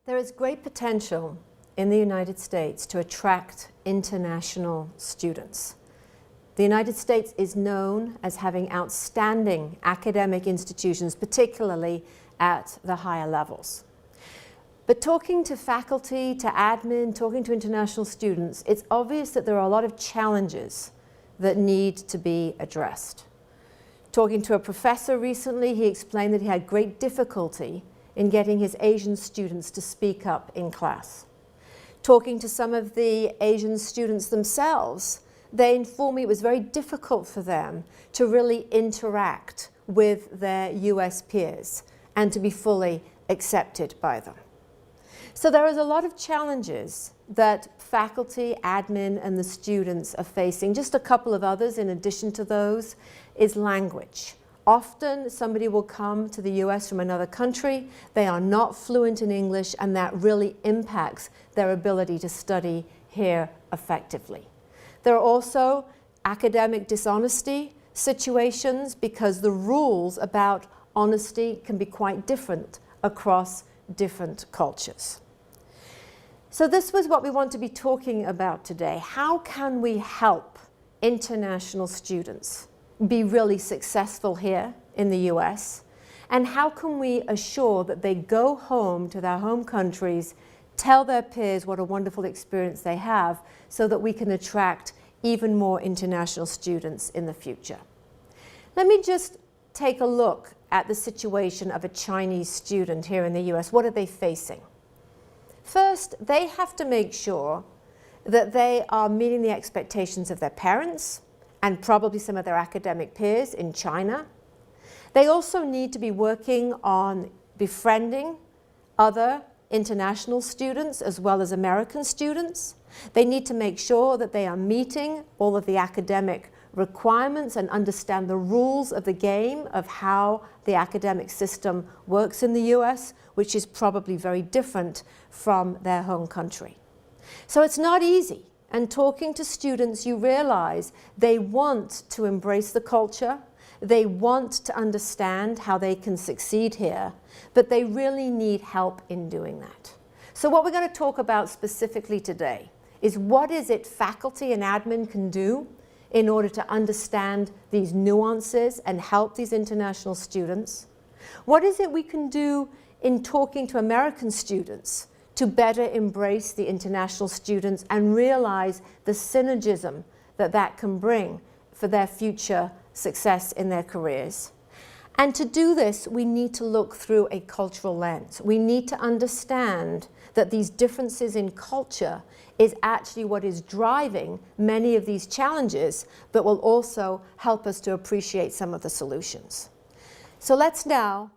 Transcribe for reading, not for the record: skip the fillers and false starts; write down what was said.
There is great potential in the United States to attract international students. The United States is known as having outstanding academic institutions, particularly at the higher levels. But talking to faculty, to admin, talking to international students, it's obvious that there are a lot of challenges that need to be addressed. Talking to a professor recently, he explained that he had great difficulty in getting his Asian students to speak up in class. Talking to some of the Asian students themselves, they informed me it was very difficult for them to really interact with their US peers and to be fully accepted by them. So there is a lot of challenges that faculty, admin, and the students are facing. Just a couple of others in addition to those is language. Often somebody will come to the US from another country, they are not fluent in English, and that really impacts their ability to study here effectively. There are also academic dishonesty situations because the rules about honesty can be quite different across different cultures. So this was what we want to be talking about today. How can we help international students be really successful here in the US? And how can we assure that they go home to their home countries, tell their peers what a wonderful experience they have, so that we can attract even more international students in the future? Let me just take a look at the situation of a Chinese student here in the US. What are they facing? First, they have to make sure that they are meeting the expectations of their parents and probably some of their academic peers in China. They also need to be working on befriending other international students as well as American students. They need to make sure that they are meeting all of the academic requirements and understand the rules of the game of how the academic system works in the US, which is probably very different from their home country. So it's not easy. And talking to students, you realize they want to embrace the culture, they want to understand how they can succeed here, but they really need help in doing that. So what we're going to talk about specifically today is what is it faculty and admin can do in order to understand these nuances and help these international students. What is it we can do in talking to American students to better embrace the international students and realize the synergism that that can bring for their future success in their careers. And to do this, we need to look through a cultural lens. We need to understand that these differences in culture is actually what is driving many of these challenges, but will also help us to appreciate some of the solutions. So let's now